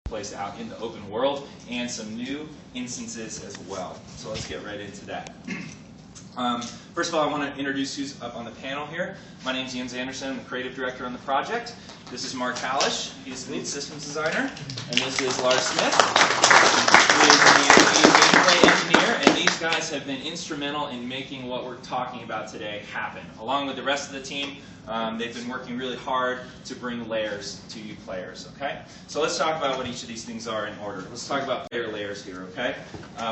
place out in the open world, and some new instances as well. So let's get right into that. First of all, I want to introduce who's up on the panel here. My name is Andersen. I'm the creative director on the project. This is Mark Hallish. He's the lead systems designer. And this is Larz Smith. He is the lead gameplay engineer. And these guys have been instrumental in making what we're talking about today happen. Along with the rest of the team, they've been working really hard to bring layers to you players, okay? So let's talk about what each of these things are in order. Let's talk about player layers here, okay?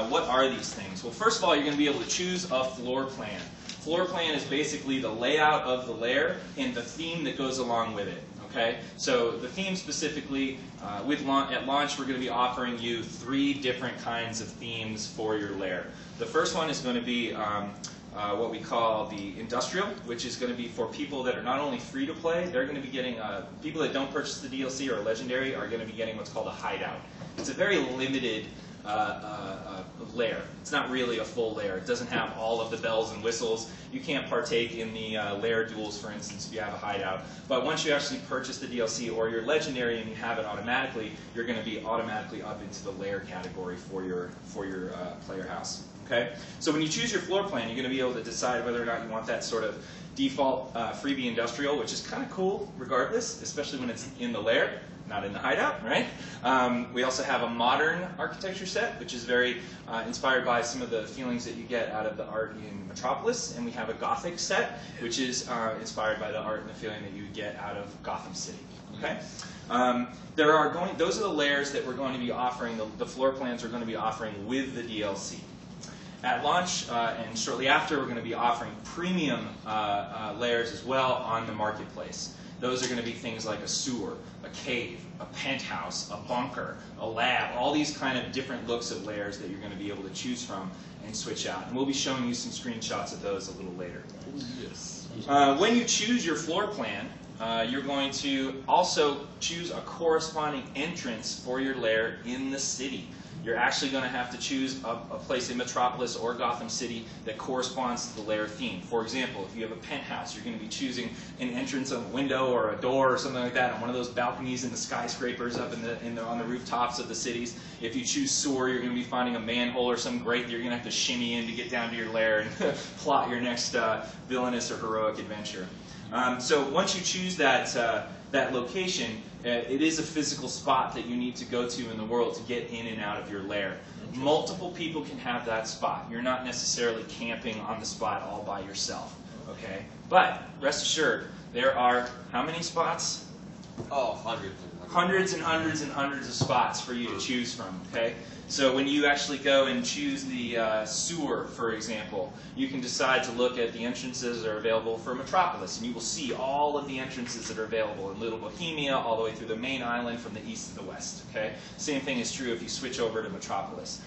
What are these things? Well, first of all, you're going to be able to choose a floor plan. Floor plan is basically the layout of the layer and the theme that goes along with it, okay? So the theme specifically, at launch, we're going to be offering you 3 different kinds of themes for your layer. The first one is going to be what we call the industrial, which is going to be for people that are not only free to play, they're going to be getting, people that don't purchase the DLC or legendary are going to be getting what's called a hideout. It's a very limited layer. It's not really a full layer. It doesn't have all of the bells and whistles. You can't partake in the layer duels, for instance, if you have a hideout. But once you actually purchase the DLC or your legendary and you have it automatically, you're going to be automatically up into the layer category for your player house. Okay? So when you choose your floor plan, you're going to be able to decide whether or not you want that sort of default freebie industrial, which is kind of cool regardless, especially when it's in the layer, not in the hideout, right? We also have a modern architecture set, which is very inspired by some of the feelings that you get out of the art in Metropolis, and we have a Gothic set, which is inspired by the art and the feeling that you get out of Gotham City. Okay? Those are the layers that we're going to be offering, the floor plans we're going to be offering with the DLC. At launch and shortly after, we're going to be offering premium layers as well on the marketplace. Those are going to be things like a sewer, a cave, a penthouse, a bunker, a lab, all these kind of different looks of layers that you're going to be able to choose from and switch out. And we'll be showing you some screenshots of those a little later. Yes. When you choose your floor plan, you're going to also choose a corresponding entrance for your layer in the city. You're actually going to have to choose a place in Metropolis or Gotham City that corresponds to the layer theme. For example, if you have a penthouse, you're going to be choosing an entrance on a window or a door or something like that on one of those balconies in the skyscrapers up on the rooftops of the cities. If you choose sewer, you're going to be finding a manhole or something great that you're going to have to shimmy in to get down to your lair and plot your next villainous or heroic adventure. So once you choose that location, it is a physical spot that you need to go to in the world to get in and out of your lair. Multiple people can have that spot. You're not necessarily camping on the spot all by yourself. Okay? But rest assured, there are how many spots? Oh, hundreds. Hundreds and hundreds and hundreds of spots for you to choose from. Okay? So when you actually go and choose the sewer, for example, you can decide to look at the entrances that are available for Metropolis, and you will see all of the entrances that are available in Little Bohemia, all the way through the main island from the east to the west. Okay, same thing is true if you switch over to Metropolis.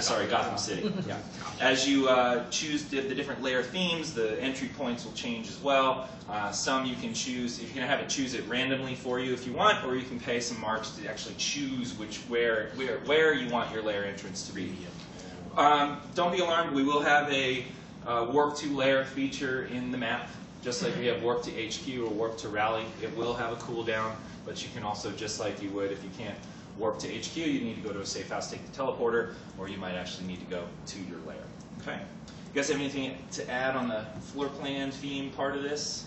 Sorry, Gotham City. Yeah. As you choose the different layer themes, the entry points will change as well. Some you can choose, if you're going to have it choose it randomly for you if you want, or you can pay some marks to actually choose where you want your layer entrance to be. Don't be alarmed, we will have a warp to layer feature in the map, just like we have warp to HQ or warp to rally. It will have a cooldown, but you can also, just like you would if you can't warp to HQ, you need to go to a safe house, take the teleporter, or you might actually need to go to your layer. Okay? You guys have anything to add on the floor plan theme part of this?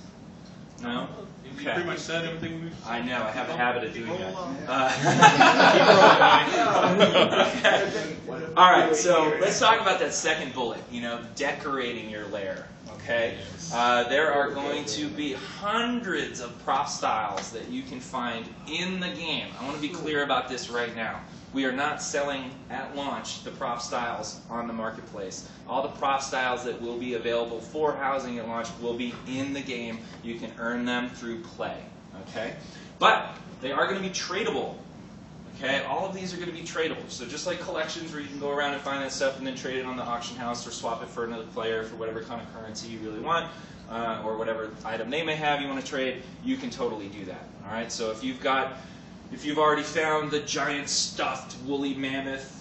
No? You pretty much said everything. I know, I have a habit of doing that. Okay. All right, so let's talk about that second bullet, decorating your lair. Okay? There are going to be hundreds of prop styles that you can find in the game. I want to be clear about this right now. We are not selling at launch the prop styles on the marketplace. All the prop styles that will be available for housing at launch will be in the game. You can earn them through play. Okay? But they are going to be tradable. Okay? All of these are going to be tradable. So just like collections where you can go around and find that stuff and then trade it on the auction house or swap it for another player for whatever kind of currency you really want, or whatever item they may have you want to trade, you can totally do that. All right? So if you've already found the giant stuffed woolly mammoth,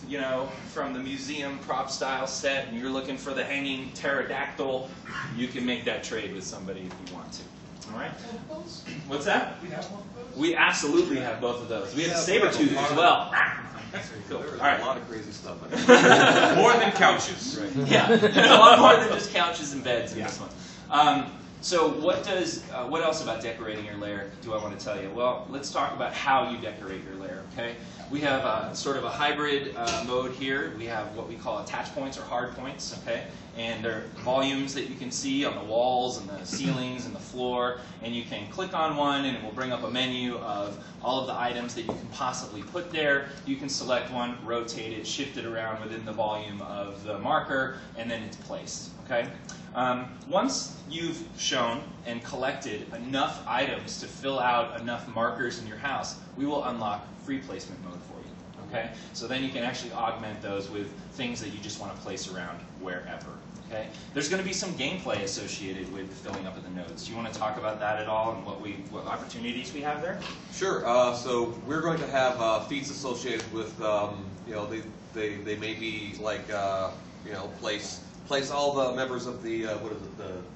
from the museum prop style set, and you're looking for the hanging pterodactyl, you can make that trade with somebody if you want to. All right. What's that? We have one of those? We absolutely have both of those. We have the saber-tooth as well. Cool. All right. A lot of crazy stuff. More than couches. Right. Yeah, a lot more than just couches and beds in this one. So what else about decorating your lair do I want to tell you? Well, let's talk about how you decorate your lair, okay? We have sort of a hybrid mode here. We have what we call attach points or hard points, okay? And they're volumes that you can see on the walls and the ceilings and the floor. And you can click on one and it will bring up a menu of all of the items that you can possibly put there. You can select one, rotate it, shift it around within the volume of the marker, and then it's placed, okay? Once you've shown and collected enough items to fill out enough markers in your house, we will unlock free placement mode for you. Okay? So then you can actually augment those with things that you just want to place around wherever. Okay? There's going to be some gameplay associated with filling up of the nodes. Do you want to talk about that at all and what opportunities we have there? Sure. So we're going to have feats associated with, you know, they may be like, you know, place all the members of the what is it?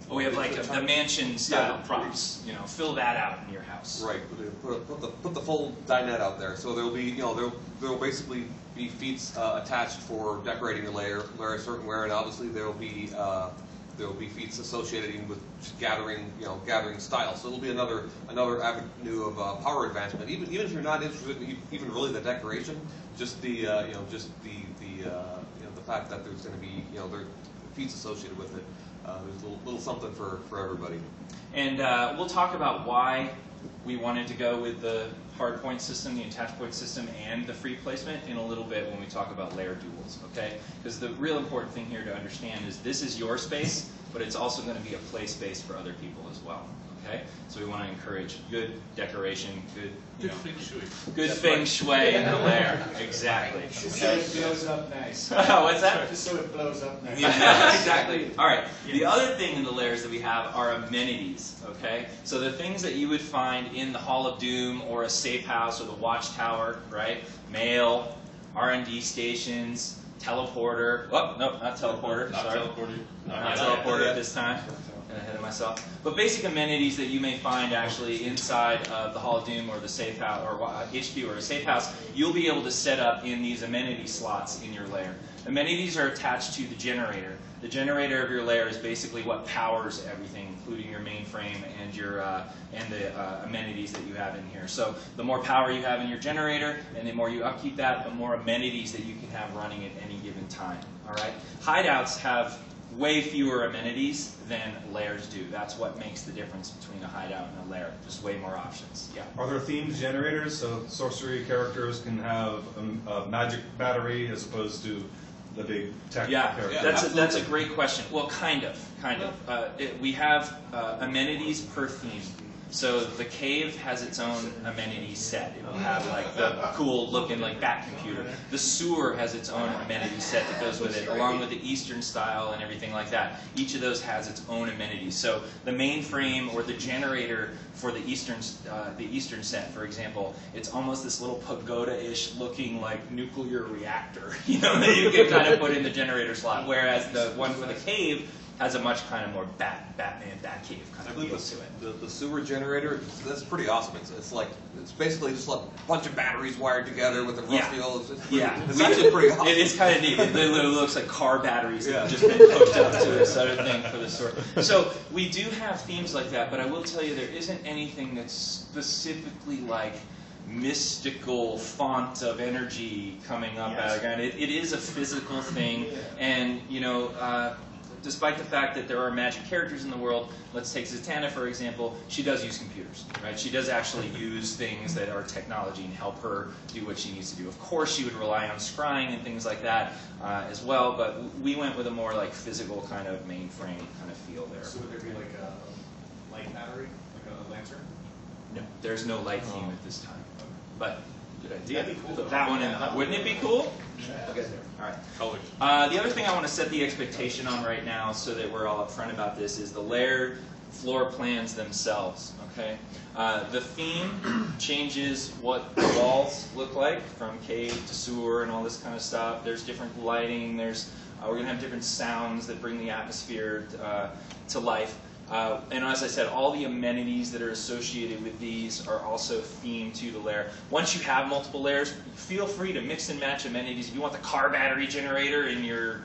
Oh, we have like the mansion style props. You know, fill that out in your house. Right. Put the full dinette out there. So there'll be, you know, there'll basically be feats attached for decorating the lair a certain way, and obviously there'll be feats associated even with gathering, you know, gathering style. So it'll be another avenue of power advancement. Even if you're not interested in even really the decoration, just the you know, just the you know, the fact that there's going to be, you know, there feats associated with it. There's a little something for everybody. And we'll talk about why we wanted to go with the hard point system, the attach point system, and the free placement in a little bit when we talk about layer duels, okay? Because the real important thing here to understand is this is your space, but it's also going to be a play space for other people as well, okay? So we want to encourage good decoration, good feng shui. Good feng shui in the lair, exactly. Just so it blows up nice. What's that? Just so it blows up nice. Yeah, exactly. All right. The other thing in the layers that we have are amenities, okay? So the things that you would find in the Hall of Doom or a safe house or the watchtower, right? Mail, R&D stations, teleporter. Oh, no, not teleporter. Not Sorry. teleporter. Not teleporter this time. Got ahead of myself. But basic amenities that you may find actually inside of the Hall of Doom or the safe house or HQ or a safe house, you'll be able to set up in these amenity slots in your lair. Amenities are attached to the generator. The generator of your lair is basically what powers everything, including your mainframe and your the amenities that you have in here. So the more power you have in your generator, and the more you upkeep that, the more amenities that you can have running at any given time. All right. Hideouts have way fewer amenities than lairs do. That's what makes the difference between a hideout and a lair. Just way more options. Yeah. Are there themed generators so sorcery characters can have a magic battery as opposed to the big tech character? That's a great question. Well, kind of. We have amenities per theme. So the cave has its own amenity set. It will have like the cool looking like bat computer. The sewer has its own amenity set that goes with it, along with the Eastern style and everything like that. Each of those has its own amenities. So the mainframe or the generator for the Eastern set, for example, it's almost this little pagoda-ish looking like nuclear reactor, you know, that you can kind of put in the generator slot. Whereas the one for the cave has a much kind of more Batman, Batcave kind of feel to it. The sewer generator, that's pretty awesome. It's basically just like a bunch of batteries wired together with a roof deal. It's actually pretty awesome. It is kind of neat. It literally looks like car batteries that have just been hooked up to this other thing for the sewer. So we do have themes like that, but I will tell you there isn't anything that's specifically like mystical font of energy coming up out of it. It is a physical thing, and you know. Despite the fact that there are magic characters in the world, let's take Zatanna for example, she does use computers, right? She does actually use things that are technology and help her do what she needs to do. Of course, she would rely on scrying and things like that as well, but we went with a more like physical kind of mainframe kind of feel there. So would there be like a light battery, like a lantern? No, there's no light theme at this time, but good idea. That'd be cool, Put that one in. Wouldn't it be cool? Okay. All right. Colors. The other thing I want to set the expectation on right now, so that we're all upfront about this, is the layer floor plans themselves. Okay. The theme changes what the walls look like, from cave to sewer and all this kind of stuff. There's different lighting. We're going to have different sounds that bring the atmosphere to life. And as I said, all the amenities that are associated with these are also themed to the layer. Once you have multiple layers, feel free to mix and match amenities. If you want the car battery generator in your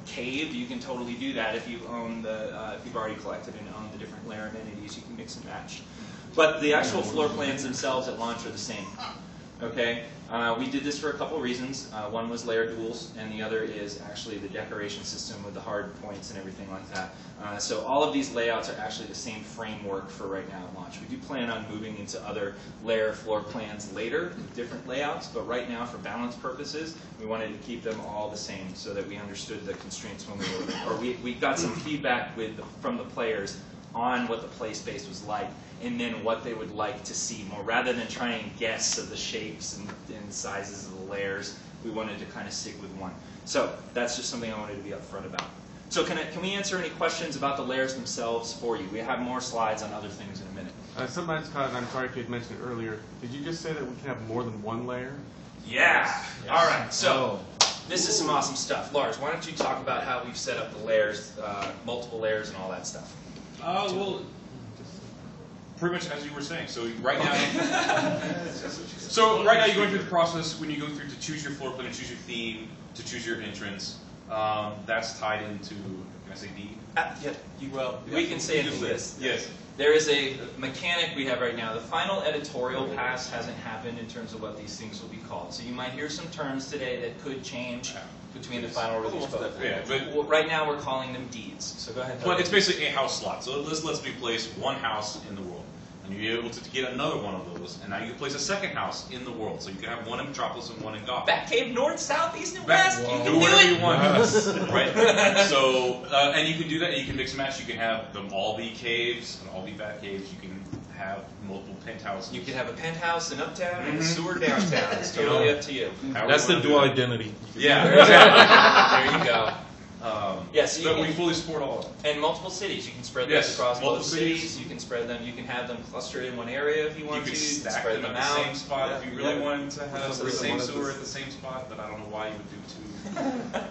cave, you can totally do that. If you own if you've already collected and own the different layer amenities, you can mix and match. But the actual floor plans themselves at launch are the same. Okay, we did this for a couple reasons. One was layer duals, and the other is actually the decoration system with the hard points and everything like that. So all of these layouts are actually the same framework for right now at launch. We do plan on moving into other layer floor plans later with different layouts, but right now for balance purposes, we wanted to keep them all the same so that we understood the constraints when we got some feedback from the players on what the play space was like, and then what they would like to see more. Rather than try and guess of the shapes and sizes of the layers, we wanted to kind of stick with one. So that's just something I wanted to be upfront about. So can we answer any questions about the layers themselves for you? We have more slides on other things in a minute. Sometimes, Todd, I'm sorry if you had mentioned it earlier, did you just say that we can have more than one layer? Yeah. Yes. All right. So this is some awesome stuff. Larz, why don't you talk about how we've set up the layers, multiple layers and all that stuff? Well, pretty much as you were saying. So right now, you're going through the process when you go through to choose your floor plan, to choose your theme, to choose your entrance. That's tied into, can I say D? Yeah, we can say it in this. Yes. There is a mechanic we have right now. The final editorial pass hasn't happened in terms of what these things will be called. So you might hear some terms today that could change between the final release. But right now we're calling them deeds. So go ahead. But it's basically a house slot. So let's be placed one house in the world. And you're able to get another one of those, and now you can place a second house in the world. So you can have one in Metropolis and one in Gotham. Batcave North, South, East, and West. You can do whatever you want. Right? So, and you can do that, and you can mix and match. You can have them all be caves and all be bat caves. You can have multiple penthouses. You can have a penthouse in Uptown and a sewer downtown. It's totally up to you. That's the dual identity. Yeah, exactly. There you go. Yes, but we fully support all of them. And multiple cities. You can spread those across both cities. You can spread them. You can have them clustered in one area if you want to. You can stack spread them them at out. the same spot if you really wanted to have the same sewer at the same spot, but I don't know why you would do two.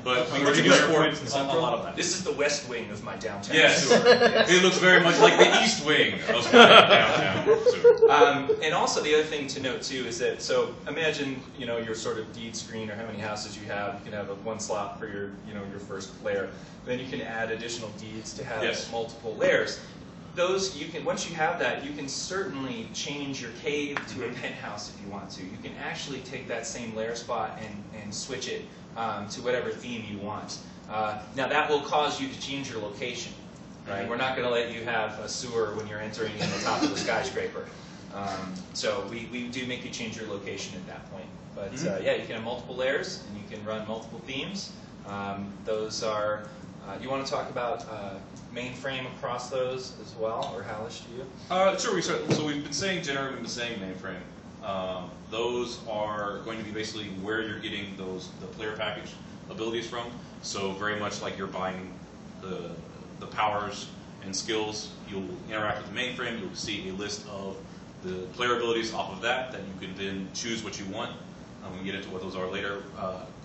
But we do support a lot of that. This is the west wing of my downtown sewer. Yes. It looks very much like the east wing of my downtown sewer. And also the other thing to note too is that, so imagine your sort of deed screen or how many houses you have. You can have one slot for your your first layer. Then you can add additional deeds to have multiple layers. Those you can, once you have that, you can certainly change your cave to a penthouse if you want to. You can actually take that same layer spot and switch it to whatever theme you want. Now that will cause you to change your location. Right? We're not going to let you have a sewer when you're entering in the top of the skyscraper. So we do make you change your location at that point. But yeah, you can have multiple layers and you can run multiple themes. Those are, you want to talk about mainframe across those as well, or Hallish, do you? Sure. So we've been saying generator, we've been saying mainframe. Those are going to be basically where you're getting the player package abilities from. So very much like you're buying the powers and skills, you'll interact with the mainframe. You'll see a list of the player abilities off of that you can then choose what you want. We can get into what those are later.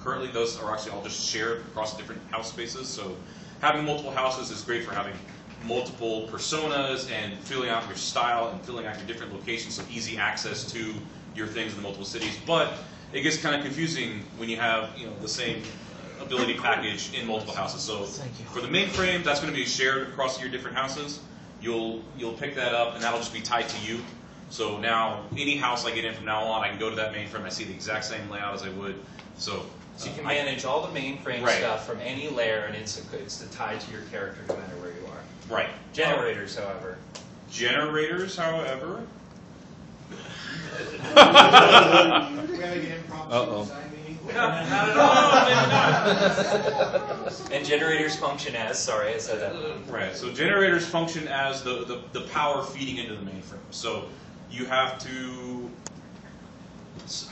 Currently, those are actually all just shared across different house spaces. So having multiple houses is great for having multiple personas and filling out your style and filling out your different locations, so easy access to your things in the multiple cities. But it gets kind of confusing when you have the same ability package in multiple houses. So for the mainframe, that's going to be shared across your different houses. You'll pick that up, and that'll just be tied to you. So now, any house I get in from now on, I can go to that mainframe. I see the exact same layout as I would. So you can manage all the mainframe stuff from any layer, and it's tied to your character no matter where you are. Right. Generators, however. Generators, however. We gotta get impromptu design meeting. No, not at all. And generators function as, sorry, I said that. Right. So generators function as the power feeding into the mainframe. So you have to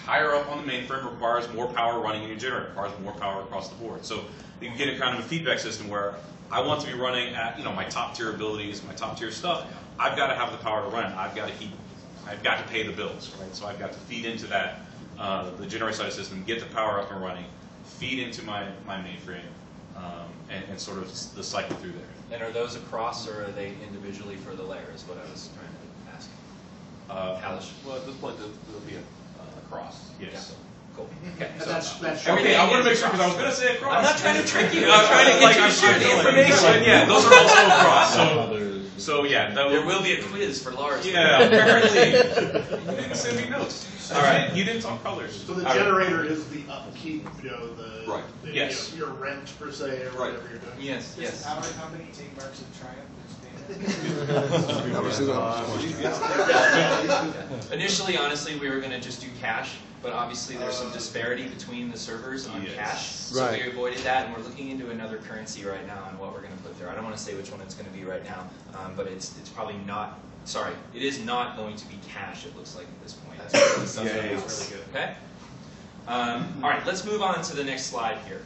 higher up on the mainframe requires more power running in your generator, requires more power across the board. So you can get a kind of a feedback system where I want to be running at my top tier abilities, my top tier stuff. I've got to have the power to run. I've got to pay the bills, right? So I've got to feed into that the generator side of the system, get the power up and running, feed into my mainframe, and sort of the cycle through there. And are those across, or are they individually for the layer, is what I was trying to ask. Kalish? Well, at this point, there'll be a cross. Yes. Cool. Okay. And So that's Okay, I want to make sure because I was going to say across. I'm not trying to trick you. I'm trying to get you to share the information. Yeah, those are also across. So yeah, that There will be a quiz for Larz. Yeah, apparently. You didn't send me notes. All right. You didn't talk colors. So the All right. generator is the upkeep, the, Right. the Yes. your rent per se, or Right. whatever you're doing. Yes, Does yes. the power company take marks of triumph? Initially, honestly, we were going to just do cash, but obviously there's some disparity between the servers on Yes. cash, so we avoided that, and we're looking into another currency right now and what we're going to put there. I don't want to say which one it's going to be right now, but it's probably not. Sorry, it is not going to be cash. It looks like at this point. That's really good. Okay. All right, let's move on to the next slide here.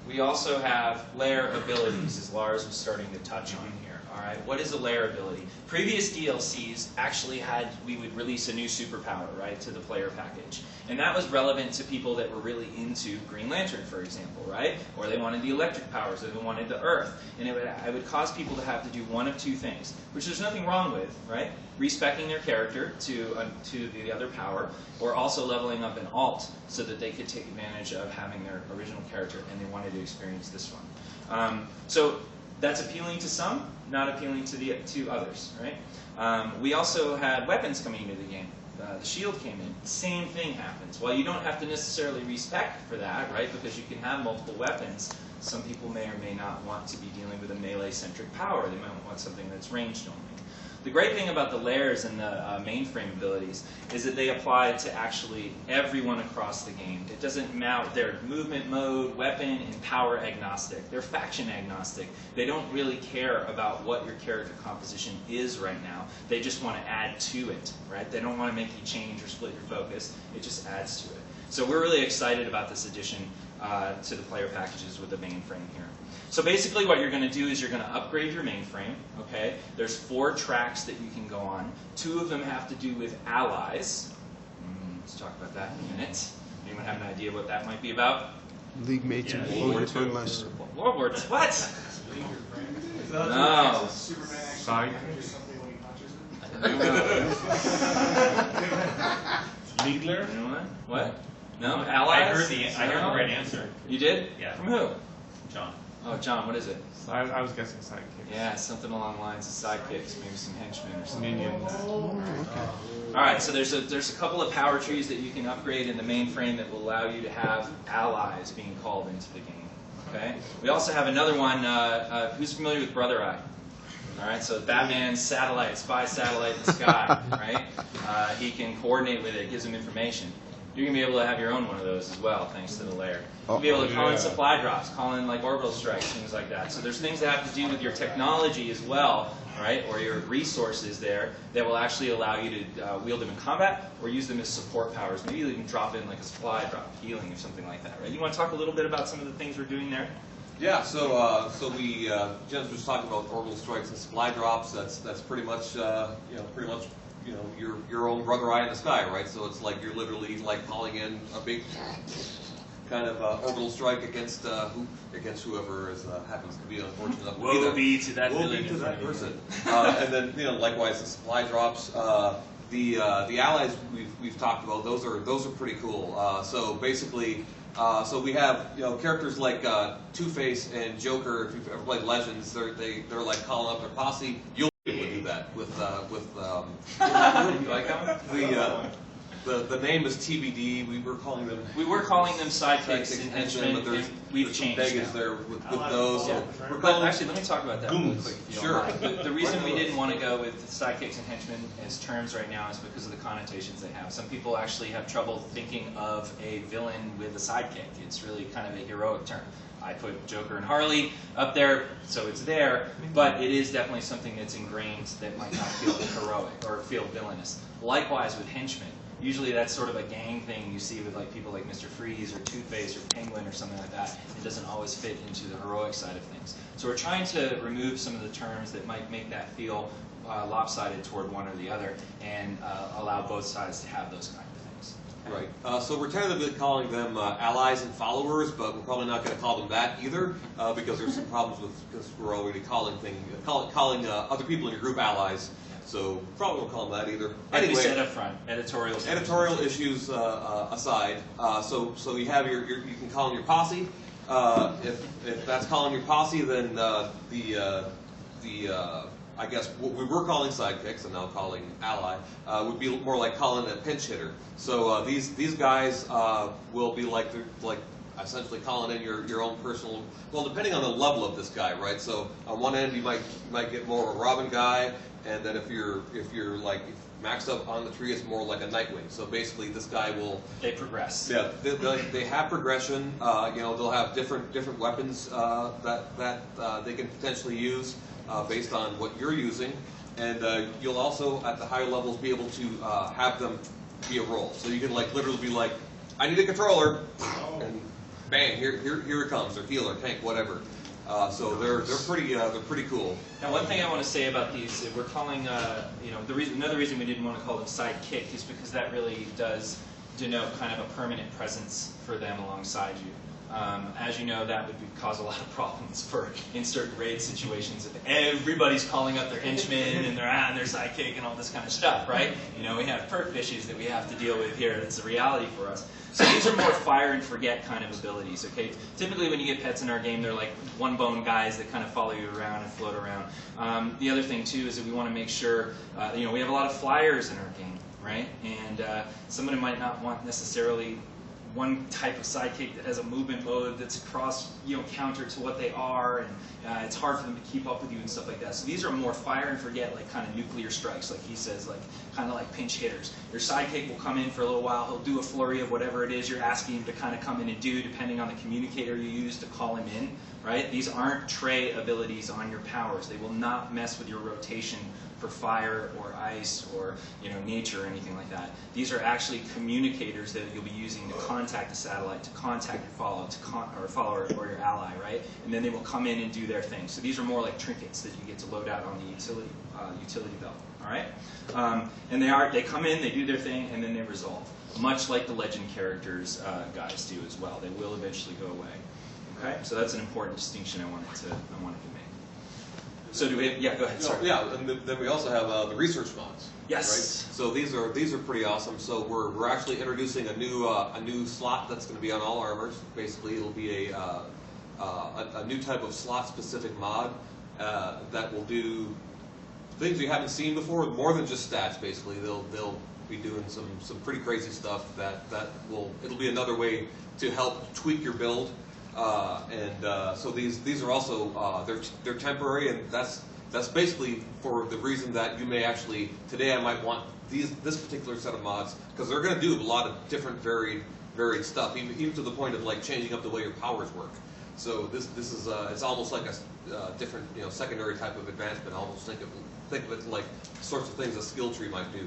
We also have layer abilities, as Larz was starting to touch on here. All right, what is a layer ability? Previous DLCs actually had, we would release a new superpower, right, to the player package. And that was relevant to people that were really into Green Lantern, for example, right? Or they wanted the electric powers, or they wanted the earth. And it would cause people to have to do one of two things, which there's nothing wrong with, right? Respecing their character to the other power, or also leveling up an alt so that they could take advantage of having their original character and they wanted to experience this one. So that's appealing to some, not appealing to others, right? We also had weapons coming into the game. The shield came in. Same thing happens. While you don't have to necessarily respect for that, right, because you can have multiple weapons, some people may or may not want to be dealing with a melee-centric power. They might want something that's ranged only. The great thing about the layers and the mainframe abilities is that they apply to actually everyone across the game. It doesn't matter. They're movement mode, weapon, and power agnostic. They're faction agnostic. They don't really care about what your character composition is right now. They just want to add to it, right? They don't want to make you change or split your focus. It just adds to it. So we're really excited about this addition to the player packages with the mainframe here. So basically what you're going to do is you're going to upgrade your mainframe, okay? There's 4 tracks that you can go on. 2 of them have to do with allies. Let's talk about that in a minute. Anyone have an idea what that might be about? League mates and World War II. World War II. What? No. Superman actually Side. damages something when he punches it? Needler? Anyone? What? No? Allies? I heard the right answer. You did? Yeah. From who? John. Oh, John, what is it? I was guessing sidekick. Yeah, something along the lines of sidekicks, maybe some henchmen or something. Minions. All right, so there's a couple of power trees that you can upgrade in the mainframe that will allow you to have allies being called into the game. Okay. We also have another one. Who's familiar with Brother Eye? All right, so Batman's satellite, spy satellite in the sky, right? He can coordinate with it, gives him information. You're going to be able to have your own one of those as well, thanks to the layer. You'll be able to call in supply drops, call in like orbital strikes, things like that. So there's things that have to do with your technology as well, right, or your resources there that will actually allow you to wield them in combat or use them as support powers. Maybe you can drop in like a supply drop, healing or something like that, right? You want to talk a little bit about some of the things we're doing there? Yeah, so we Jens was talking about orbital strikes and supply drops. That's pretty much your own Brother Eye in the sky, right? So it's like you're literally like calling in a big kind of orbital strike against whoever happens to be unfortunate enough to be there. Woe be to that Woe villain be to in that front of you. person. And then likewise the supply drops. The allies we've talked about, those are pretty cool. So basically. So we have characters like Two-Face and Joker. If you've ever played Legends, they're like calling up their posse. You'll be able to do that with You like that one? the name is TBD. We were calling them sidekicks and henchmen, but there's we've changed negatives now. there with those. Yeah. So we're But calling actually, let me talk about that really quick, if you don't Sure. mind. The reason we didn't want to go with sidekicks and henchmen as terms right now is because of the connotations they have. Some people actually have trouble thinking of a villain with a sidekick. It's really kind of a heroic term. I put Joker and Harley up there, so it's there, but it is definitely something that's ingrained that might not feel heroic or feel villainous. Likewise with henchmen. Usually that's sort of a gang thing you see with like people like Mr. Freeze or Two-Face or Penguin or something like that. It doesn't always fit into the heroic side of things. So we're trying to remove some of the terms that might make that feel lopsided toward one or the other and allow both sides to have those kind of things. Right. So we're tentatively calling them allies and followers, but we're probably not going to call them that either, because there's some problems with, because we're already calling other people in your group allies. So probably won't call them that either. Like we Anyway, said up front, editorial issues aside, so you have you can call them your posse. If that's calling your posse, then I guess what we were calling sidekicks and now calling ally would be more like calling a pinch hitter. So these guys will be like essentially calling in your own personal. Well, depending on the level of this guy, right? So on one end you might get more of a Robin guy, and then if you're like maxed up on the tree, it's more like a Nightwing. So basically, this guy will. They progress. Yeah, they have progression. They'll have different weapons that they can potentially use based on what you're using, and you'll also at the higher levels be able to have them be a role. So you can literally be like, I need a controller, and bang, here it comes, or healer, tank, whatever. So they're pretty cool. Now, one thing I want to say about these, we're calling, another reason we didn't want to call them sidekick is because that really does denote kind of a permanent presence for them alongside you. As you know, that would cause a lot of problems in certain raid situations if everybody's calling up their henchmen and their sidekick and all this kind of stuff, right? We have perf issues that we have to deal with here. It's a reality for us. So these are more fire and forget kind of abilities, okay? Typically when you get pets in our game, they're like one bone guys that kind of follow you around and float around. The other thing too is that we want to make sure, we have a lot of flyers in our game, right? And somebody might not want necessarily one type of sidekick that has a movement mode that's counter to what they are, and it's hard for them to keep up with you and stuff like that. So these are more fire and forget, like kind of nuclear strikes, like he says, like kind of like pinch hitters. Your sidekick will come in for a little while, he'll do a flurry of whatever it is you're asking him to kind of come in and do, depending on the communicator you use to call him in, right? These aren't tray abilities on your powers. They will not mess with your rotation for fire or ice or nature or anything like that. These are actually communicators that you'll be using to contact the satellite, to contact your follower or your ally, right? And then they will come in and do their thing. So these are more like trinkets that you get to load out on the utility belt. All right, and they come in, they do their thing, and then they resolve, much like the legend characters guys do as well. They will eventually go away. Okay, so that's an important distinction I wanted to make. So do we? Yeah, go ahead. Sorry. Yeah, and then we also have the research mods. Yes. Right. So these are pretty awesome. So we're actually introducing a new slot that's going to be on all armors. Basically, it'll be a new type of slot specific mod that will do things you haven't seen before, more than just stats. Basically, they'll be doing some pretty crazy stuff it'll be another way to help tweak your build. So these are also they're temporary, and that's basically for the reason that you may actually today I might want this particular set of mods because they're going to do a lot of different varied stuff, even to the point of like changing up the way your powers work. So this is it's almost like a different secondary type of advancement. Almost think of it like sorts of things a skill tree might do.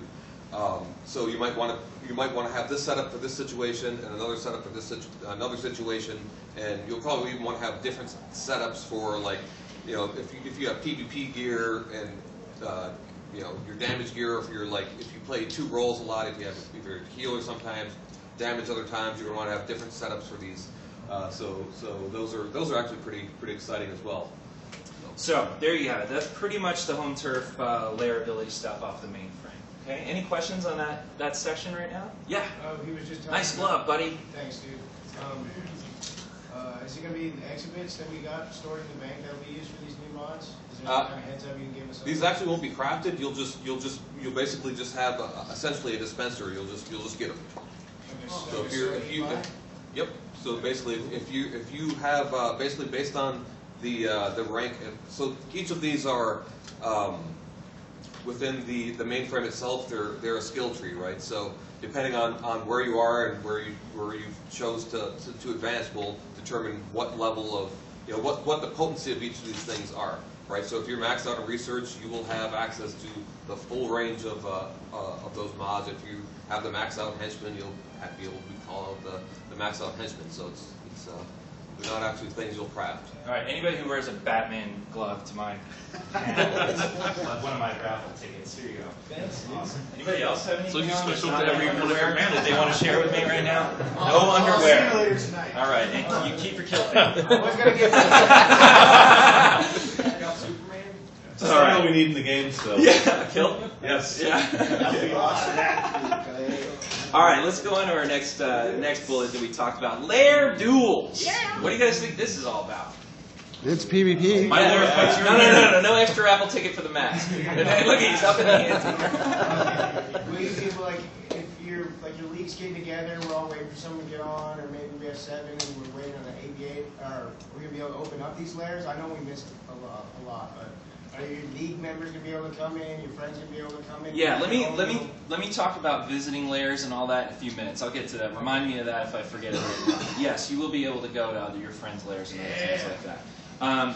So you might want to have this setup for this situation and another setup for this another situation, and you'll probably even want to have different setups for like if you have PvP gear and your damage gear. If you play two roles a lot, if you have either healer sometimes, damage other times, you're going to want to have different setups for these. So those are actually pretty exciting as well. So there you have it. That's pretty much the home turf layer ability stuff off the mainframe. Okay. Any questions on that section right now? Yeah. He was just talking Nice glove, buddy. Thanks, dude. Is it going to be the exhibits that we got stored in the bank that will be used for these new mods? Is there some kind of heads up you can give us? These actually won't be crafted. You'll basically just have essentially a dispenser. You'll just get them. So yep. So basically, if you have basically based on the rank, so each of these are within the mainframe itself. They're a skill tree, right? So depending on where you are and where you chose to advance will determine what level of what the potency of each of these things are, right? So if you're maxed out in research, you will have access to the full range of those mods. If you have the maxed out henchman, you'll be able to call out the maxed out henchman. So They're not actually things you'll craft. All right, anybody who wears a Batman glove to my hand is one of my raffle tickets. Here you go. Thanks. Awesome. Anybody else have anything So you on switch that's over not to every underwear man that they want to share with me right now? No I'll see you underwear. later tonight. All right, and you keep your kill thing. I was gonna get got Superman. It's all right. We need in the game still. Yeah, kill? Yes. Yeah. That'll be awesome. All right, let's go into our next bullet that we talked about. Lair duels. What do you guys think this is all about? It's PvP. My Lair fights your No extra raffle ticket for the mask. Look, he's up in the ante. We do like if you're like your league's getting together, we're all waiting for someone to get on, or maybe we have 7 and we're waiting on the ABA, or we're gonna be able to open up these lairs. I know we missed a lot, but are your league members gonna be able to come in? Your friends gonna be able to come in? Yeah, let me talk about visiting lairs and all that in a few minutes. I'll get to that. Remind me of that if I forget it. Yes, you will be able to go to other your friends' lairs and other things like that.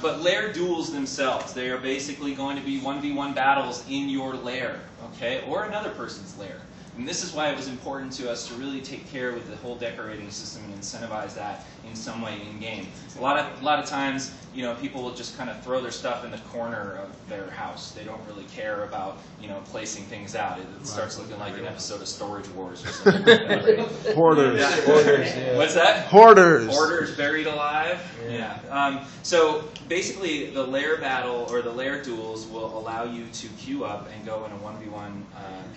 But lair duels themselves, they are basically going to be 1v1 battles in your lair, okay, or another person's lair. And this is why it was important to us to really take care with the whole decorating system and incentivize that in some way in game. A lot of times, you know, people will just kind of throw their stuff in the corner of their house. They don't really care about, you know, placing things out. It starts looking like an episode of Storage Wars or something. Hoarders. Yeah. Hoarders, yeah. What's that? Hoarders. Hoarders buried alive. Yeah. So basically, the lair battle or the lair duels will allow you to queue up and go in a 1v1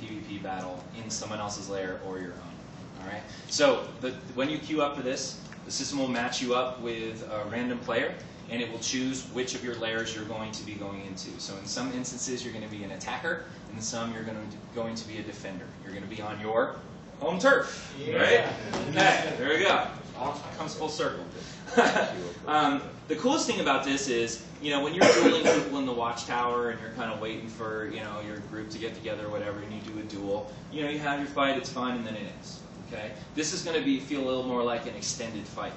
PvP battle in someone else's lair or your own. All right. So when you queue up for this, the system will match you up with a random player, and it will choose which of your lairs you're going to be going into. So in some instances, you're going to be an attacker, and in some, you're going to be a defender. You're going to be on your home turf, right? Okay, there we go. All comes full circle. The coolest thing about this is, you know, when you're dueling people in the watchtower and you're kind of waiting for, you know, your group to get together or whatever, and you do a duel, you know, you have your fight, it's fun, and then it ends. Okay? This is going to feel a little more like an extended fight.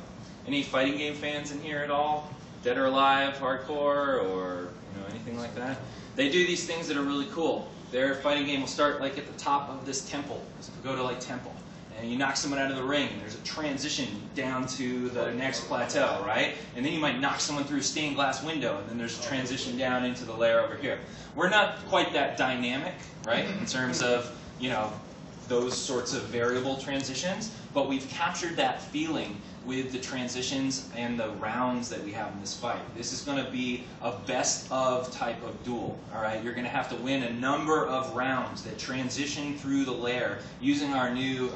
Any fighting game fans in here at all? Dead or Alive, hardcore, or anything like that? They do these things that are really cool. Their fighting game will start like at the top of this temple. So go to like temple, and you knock someone out of the ring, and there's a transition down to the next plateau, right? And then you might knock someone through a stained glass window, and then there's a transition down into the lair over here. We're not quite that dynamic, right, in terms of, you know, those sorts of variable transitions, but we've captured that feeling with the transitions and the rounds that we have in this fight. This is going to be a best of type of duel. All right, you're going to have to win a number of rounds that transition through the lair. Using our new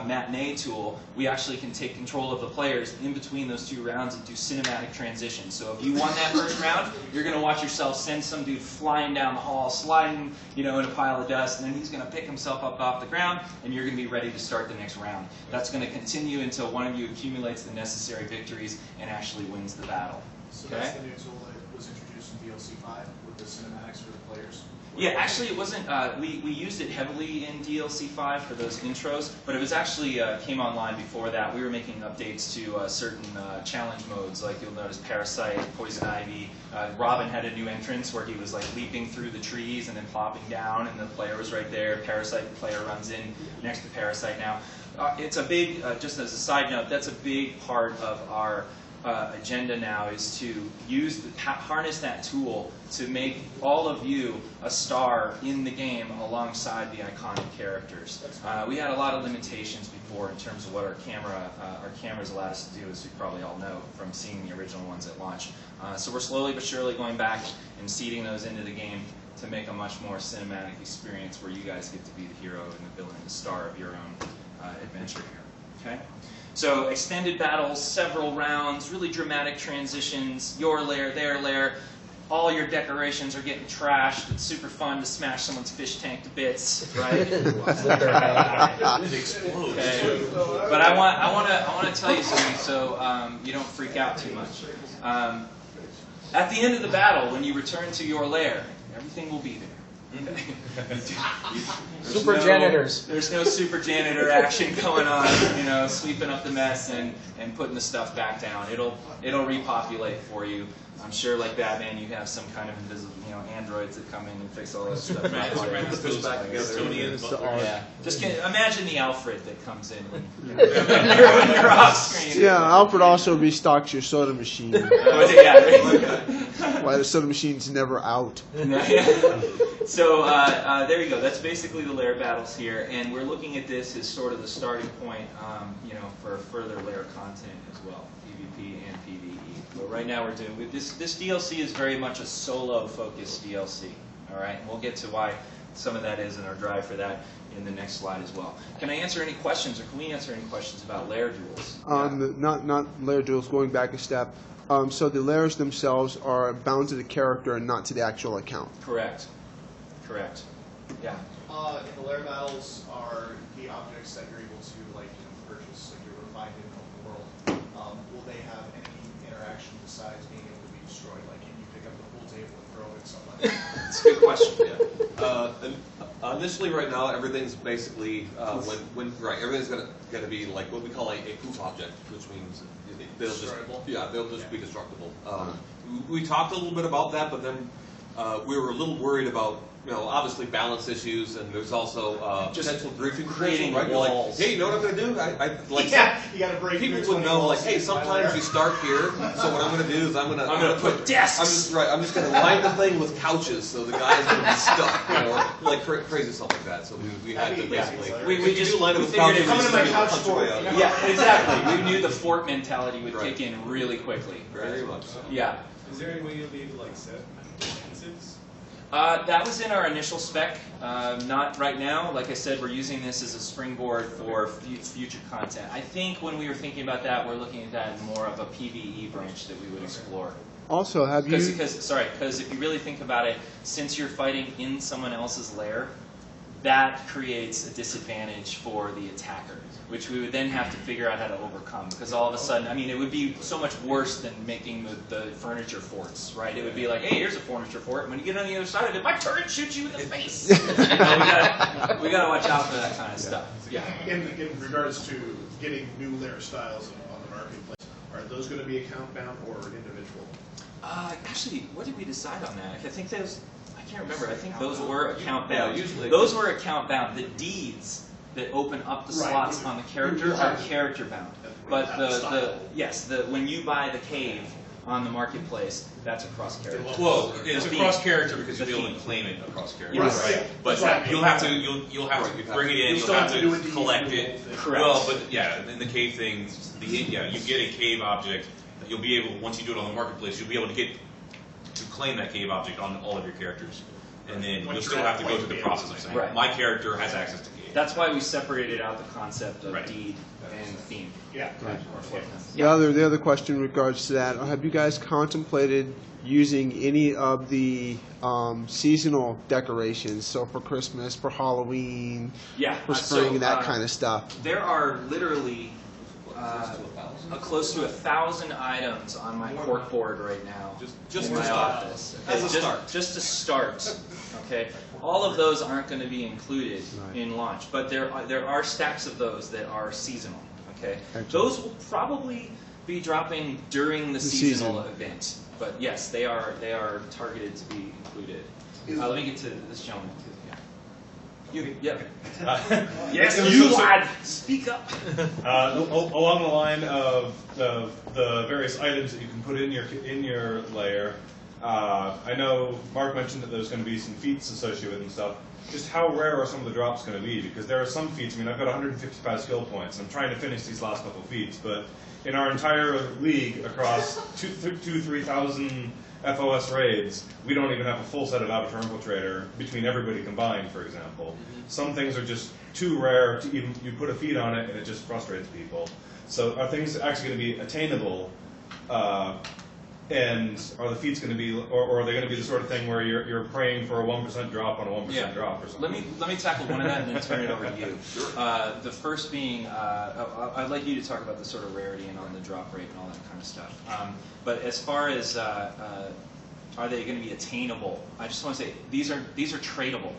matinee tool, we actually can take control of the players in between those 2 rounds and do cinematic transitions. So if you won that first round, you're going to watch yourself send some dude flying down the hall, sliding, in a pile of dust, and then he's going to pick himself up off the ground, and you're going to be ready to start the next round. That's going to continue until one of you accumulates the necessary victories and actually wins the battle. So that's the new tool that was introduced in DLC 5 with the cinematics for the players? Yeah, actually it wasn't, we used it heavily in DLC 5 for those intros, but it was actually, came online before that. We were making updates to certain challenge modes, like you'll notice Parasite, Poison Ivy. Robin had a new entrance where he was like leaping through the trees and then plopping down, and the player was right there. Parasite, the player runs in next to Parasite now. It's a big, just as a side note, that's a big part of our agenda now, is to harness that tool to make all of you a star in the game alongside the iconic characters. We had a lot of limitations before in terms of what our cameras allowed us to do, as you probably all know from seeing the original ones at launch. So we're slowly but surely going back and seeding those into the game to make a much more cinematic experience where you guys get to be the hero and the villain and the star of your own adventure here. Okay? So extended battles, several rounds, really dramatic transitions, your lair, their lair, all your decorations are getting trashed. It's super fun to smash someone's fish tank to bits, right? It explodes. Okay. But I want to tell you something so you don't freak out too much. At the end of the battle, when you return to your lair, everything will be there. Super janitors. There's no super janitor action going on, sweeping up the mess and putting the stuff back down. It'll repopulate for you. I'm sure, like Batman, you have some kind of invisible, androids that come in and fix all that stuff. Yeah. Just imagine the Alfred that comes in when you're off screen. Yeah, Alfred also restocks your soda machine. Why the soda machine's never out. So there you go. That's basically the lair battles here, and we're looking at this as sort of the starting point, for further lair content as well, PvP and PvE. But right now we're doing this. This DLC is very much a solo-focused DLC. All right, and we'll get to why some of that is in our drive for that in the next slide as well. Can I answer any questions, or can we answer any questions about lair duels? Not lair duels. Going back a step. So the lairs themselves are bound to the character and not to the actual account. Correct. Correct. Yeah. And the lair battles are the objects that you're able to purchase, like you're able to find in the open world. Will they have any interaction besides being able to be destroyed? Like, can you pick up the pool table and throw it at somebody? That's a good question. Initially, right now, everything's basically everything's gonna be like what we call a poof object, which means they'll just be destructible. We talked a little bit about that, but then we were a little worried about obviously balance issues, and there's also potential griefing, creating right? walls. Like, hey, you know what I'm gonna do? You gotta break. People would know, like, hey, sometimes you start here, so what I'm gonna do is I'm gonna put desks. I'm just gonna line the thing with couches, so the guy's gonna be stuck, like crazy stuff like that. So we had to basically we just line it with figured couches. come into my couch fort. Yeah, exactly. We knew the fort mentality would kick in really quickly. Very much so. Yeah. Is there any way you'll be able to set defensives? That was in our initial spec. Not right now. Like I said, we're using this as a springboard for future content. I think when we were thinking about that, we're looking at that in more of a PvE branch that we would explore. Also, have you... Because if you really think about it, since you're fighting in someone else's lair, that creates a disadvantage for the attacker, which we would then have to figure out how to overcome. Because all of a sudden, it would be so much worse than making the furniture forts, right? It would be like, hey, here's a furniture fort, and when you get on the other side of it, my turret shoots you in the face. we gotta watch out for that kind of stuff. Yeah. In regards to getting new lair styles on the marketplace, are those going to be account bound or individual? Actually, what did we decide on that? I think those. I can't remember. I think those were account bound. Usually those were account bound. The deeds that open up the slots on the character are character bound. But when you buy the cave on the marketplace, that's across character. Well, it's across character because you'll be able to claim it across character, right? But you'll have to bring it in. You'll have to collect it. Correct. Well, but in the cave thing, you get a cave object that you'll be able, once you do it on the marketplace, you'll be able to claim that cave object on all of your characters, and then you'll still have to go through the process of saying, my character has access to cave. That's why we separated out the concept of deed and theme. Yeah. The other question in regards to that, have you guys contemplated using any of the seasonal decorations? So for Christmas, for Halloween, for spring, that kind of stuff. There are literally close to 1,000 items on my cork board right now just in my office. Just to start. Okay, all of those aren't going to be included in launch, but there are stacks of those that are seasonal. Okay, those will probably be dropping during the seasonal event. But yes, they are targeted to be included. Let me get to this gentleman too. Yes, you lad, speak up. Along the line of the various items that you can put in your lair, I know Mark mentioned that there's going to be some feats associated with it and stuff. Just how rare are some of the drops going to be? Because there are some feats. I've got 155 skill points. I'm trying to finish these last couple of feats, but in our entire league across 3,000 FOS raids, we don't even have a full set of Avatar Infiltrator between everybody combined, for example. Some things are just too rare to even, you put a feat on it and it just frustrates people. So are things actually going to be attainable, and are the feats going to be, or are they going to be the sort of thing where you're praying for a 1% drop on a 1% drop or something? Let me tackle one of that and then turn it over to you. The first being, I'd like you to talk about the sort of rarity and on the drop rate and all that kind of stuff. But as far as are they going to be attainable, I just want to say these are tradable.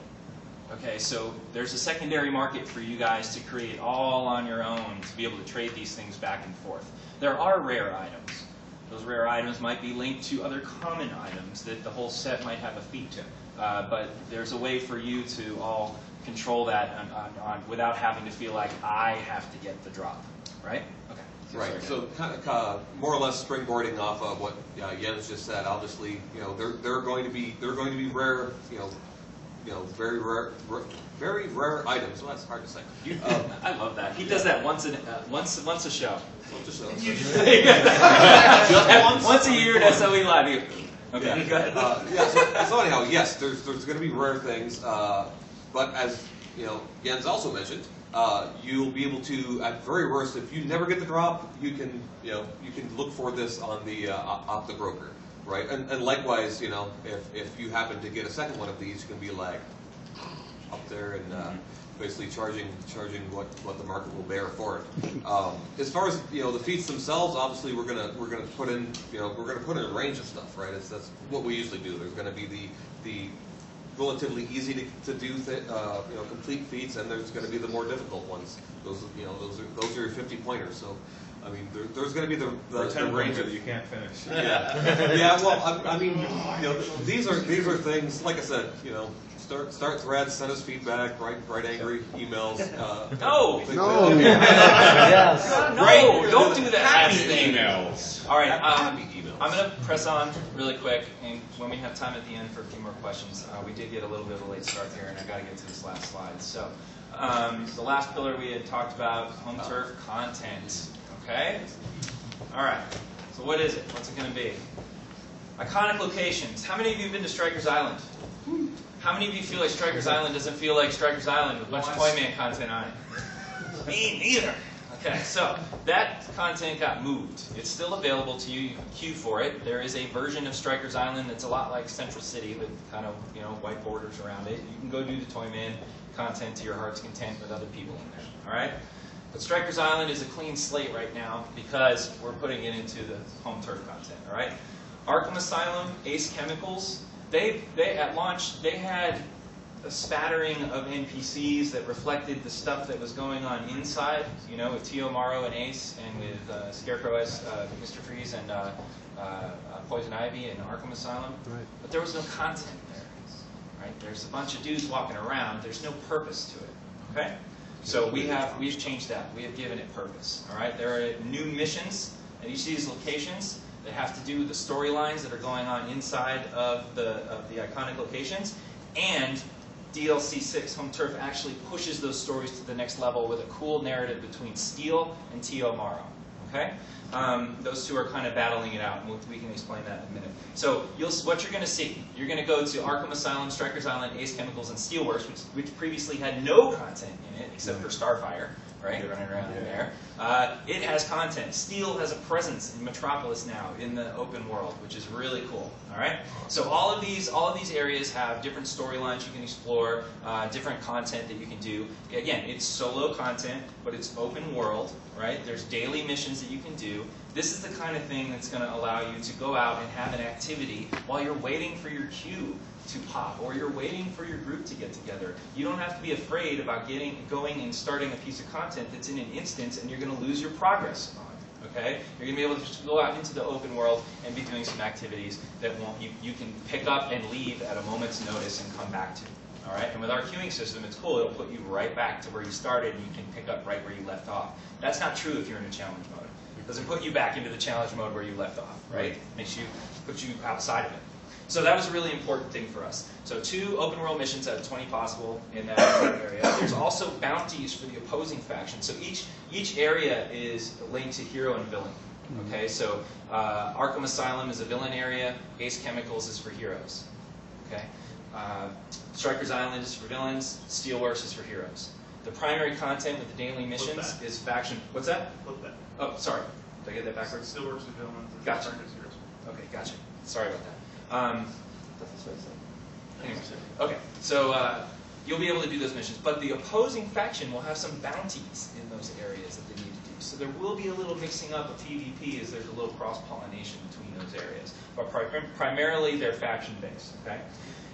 Okay, so there's a secondary market for you guys to create all on your own to be able to trade these things back and forth. There are rare items. Those rare items might be linked to other common items that the whole set might have a feat to. But there's a way for you to all control that without having to feel like I have to get the drop, right? Okay. Right. So kind of more or less springboarding off of what Jens just said. Obviously, they're going to be rare. Very rare items. Well, that's hard to say. I love that. He does that once a show. Just once a year at SOE Live. Okay. Go ahead. So anyhow, yes, there's going to be rare things, but as Jens also mentioned, you'll be able to, at very worst, if you never get the drop, you can look for this on the off the broker, right? And likewise, if you happen to get a second one of these, you can be like up there and basically charging what the market will bear for it. As far as the feats themselves, obviously we're gonna put in a range of stuff, right? That's what we usually do. There's going to be the relatively easy to do complete feats, and there's going to be the more difficult ones. Those are your 50 pointers. So I mean, there's going to be the range that you can't finish. Yeah. Well, I mean, these are things, like I said, start threads, send us feedback, write angry emails. No. Yes. No, don't do that. Happy emails. All right. Happy emails. I'm going to press on really quick, and when we have time at the end for a few more questions, we did get a little bit of a late start here, and I got to get to this last slide. So, the last pillar we had talked about, home turf content. Okay? All right. So what is it? What's it going to be? Iconic locations. How many of you have been to Strikers Island? How many of you feel like Strikers Island doesn't feel like Strikers Island with a bunch of Toyman content on it? Me neither. Okay, so that content got moved. It's still available to you. You can queue for it. There is a version of Strikers Island that's a lot like Central City with kind of white borders around it. You can go do the Toyman content to your heart's content with other people in there. All right. But Strikers Island is a clean slate right now because we're putting it into the home turf content. All right. Arkham Asylum, Ace Chemicals. They at launch they had a spattering of NPCs that reflected the stuff that was going on inside. With Tio Maro and Ace, and with Scarecrow as Mr. Freeze and Poison Ivy and Arkham Asylum. Right. But there was no content there. Right. There's a bunch of dudes walking around. There's no purpose to it. Okay. So we've changed that. We have given it purpose. All right. There are new missions at each of these locations that have to do with the storylines that are going on inside of the iconic locations, and DLC 6 Home Turf actually pushes those stories to the next level with a cool narrative between Steel and Tio Maro. Okay. Those two are kind of battling it out, and we can explain that in a minute. So what you're going to see, you're going to go to Arkham Asylum, Strikers Island, Ace Chemicals, and Steelworks, which previously had no content in it except for Starfire, right, running around in there. It has content. Steel has a presence in Metropolis now in the open world, which is really cool. All right. So all of these areas have different storylines you can explore, different content that you can do. Again, it's solo content, but it's open world. Right? There's daily missions that you can do. This is the kind of thing that's going to allow you to go out and have an activity while you're waiting for your queue to pop, or you're waiting for your group to get together. You don't have to be afraid about going and starting a piece of content that's in an instance and you're going to lose your progress on it. Okay? You're going to be able to just go out into the open world and be doing some activities that you can pick up and leave at a moment's notice and come back to. All right? And with our queuing system, it's cool. It'll put you right back to where you started, and you can pick up right where you left off. That's not true if you're in a challenge mode. It doesn't put you back into the challenge mode where you left off, right? It puts you outside of it. So that was a really important thing for us. So 2 open world missions out of 20 possible in that area. There's also bounties for the opposing faction. So each area is linked to hero and villain. Okay, so Arkham Asylum is a villain area. Ace Chemicals is for heroes. Okay. Strikers Island is for villains, Steelworks is for heroes. The primary content with the daily missions is faction. What's that? Flip that. Oh, sorry. Did I get that backwards? Still works with villains. Gotcha. Strikers heroes. Okay, gotcha. Sorry about that. Anyway, okay, so you'll be able to do those missions, but the opposing faction will have some bounties in those areas that they need to do. So there will be a little mixing up of PvP as there's a little cross-pollination between those areas, but primarily they're faction-based. Okay.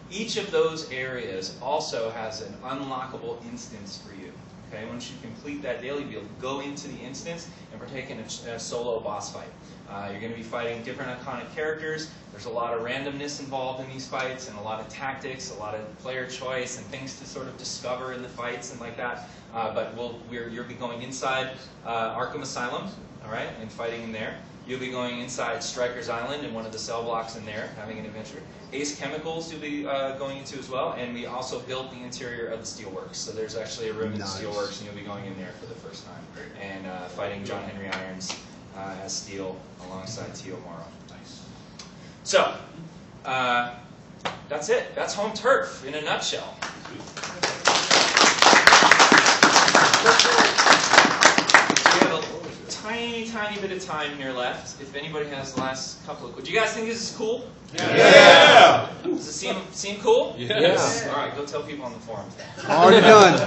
Each of those areas also has an unlockable instance for you. Okay, once you complete that daily, you'll go into the instance and partake in a solo boss fight. You're going to be fighting different iconic characters. There's a lot of randomness involved in these fights, and a lot of tactics, a lot of player choice, and things to sort of discover in the fights and like that. But you'll be going inside Arkham Asylum, all right, and fighting in there. You'll be going inside Stryker's Island in one of the cell blocks in there, having an adventure. Ace Chemicals you'll be going into as well, and we also built the interior of the Steelworks. So there's actually a room in the Steelworks, and you'll be going in there for the first time and fighting John Henry Irons as Steel alongside Tio Morrow. Nice. So that's it. That's home turf in a nutshell. We have a tiny bit of time here left. If anybody has the last couple of... Do you guys think this is cool? Yeah! Does it seem cool? Yes. All right, go tell people on the forums. Already done.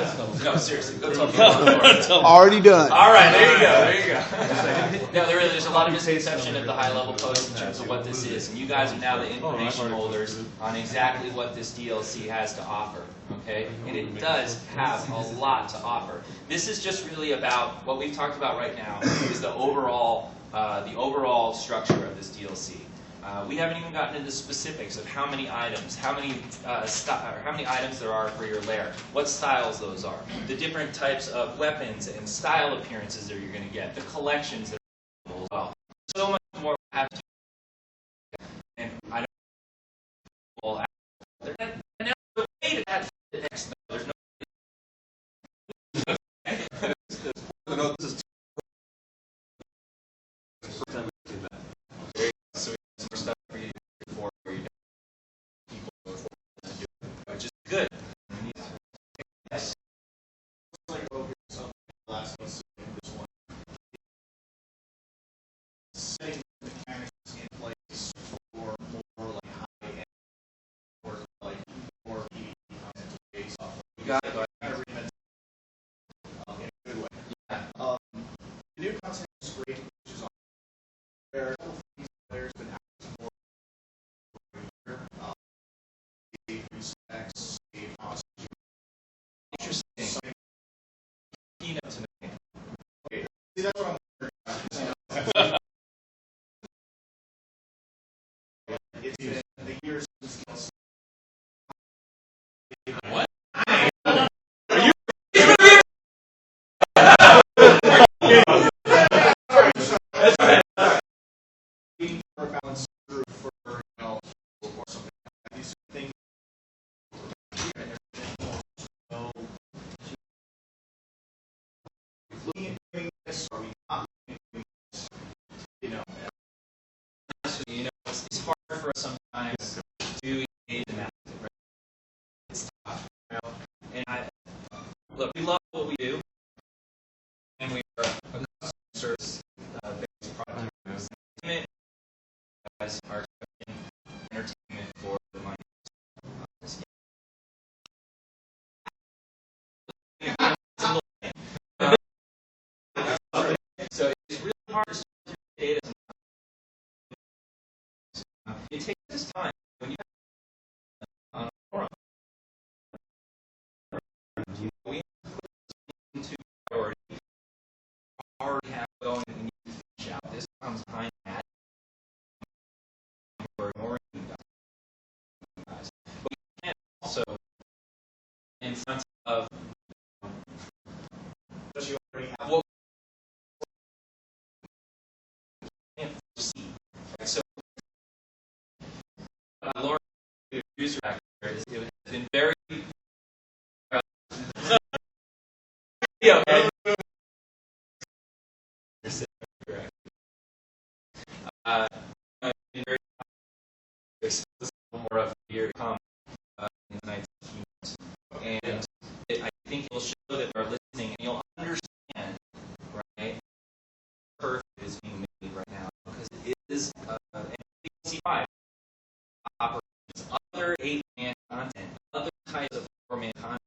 No, seriously, go tell people on the forums. Already done. All right, there you go. There you go. No, there's a lot of misconception of the high-level post in terms of what this is, and you guys are now the information holders on exactly what this DLC has to offer. Okay, and it does have a lot to offer. This is just really about what we've talked about right now is the overall structure of this DLC. We haven't even gotten into the specifics of how many items, how many items there are for your lair, what styles those are, the different types of weapons and style appearances that you're going to get, the collections that are available as well. So much more have to, and I don't know. And now the way to add the next. There's no. Good. Yes. Setting mechanics in place for more like high end or like more PvP content based off of. You got it. In a good way. Yeah. The new content is great, which is on there. A couple things there's been asking for a year. Save respects, save hostage. Interesting. Keynote to me. Okay, see that's what I'm wondering about. It's been the years since What? for balance through for or something like that. These things looking at doing this, are we not looking at doing this? You know, It's hard for us sometimes to engage in that. Right? It's tough. And look, we love what we do, and we are a customer service based product. Entertainment as our entertainment for the money. So it's really hard to sort through data. It takes this time when you have on a forum. We into priority already have going and we need to finish out. This comes behind that. We're ignoring you guys. But we can also in front of does you already have what we can't see. Right? So Laura, the user actor, it has been very yeah, okay. Been very more of a year to come in the 19th. And I think it will show that they're listening and you'll understand, right, perfect is being made right now because it is an DLC5 operations, other 8-man content, other types of 4-man content.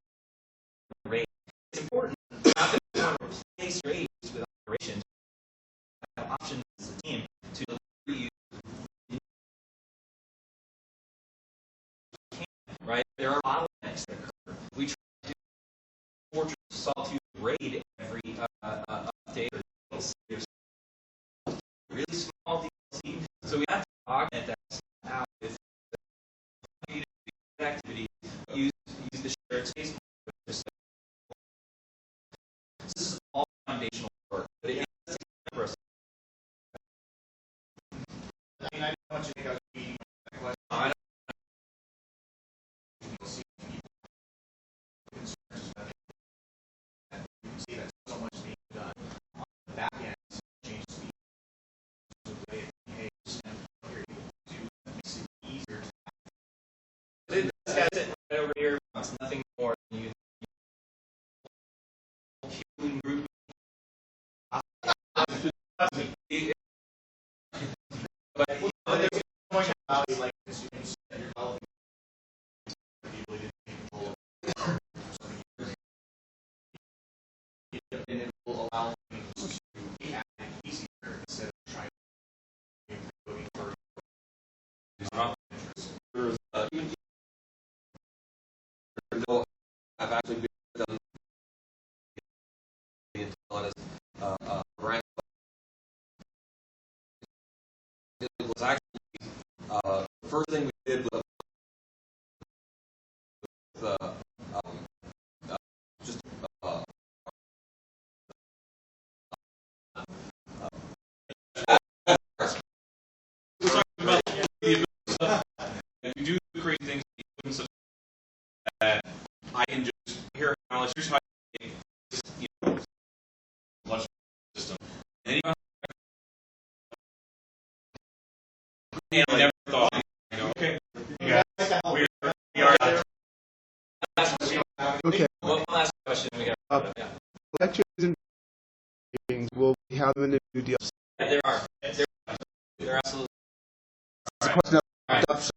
It's important not that we want to replace your agents with operations. We have options as a team to deliver you. Right? There are bottlenecks that occur. We try to do Fortress Solitude Raid actually being done brand. It was actually the first thing we did with just if you do create things that I can just here's how you launch system. And I never thought, okay, yeah, we are. Okay. One last question we have. Yeah. Lectures and meetings will be having a new deal. There are. There absolutely. It's a question of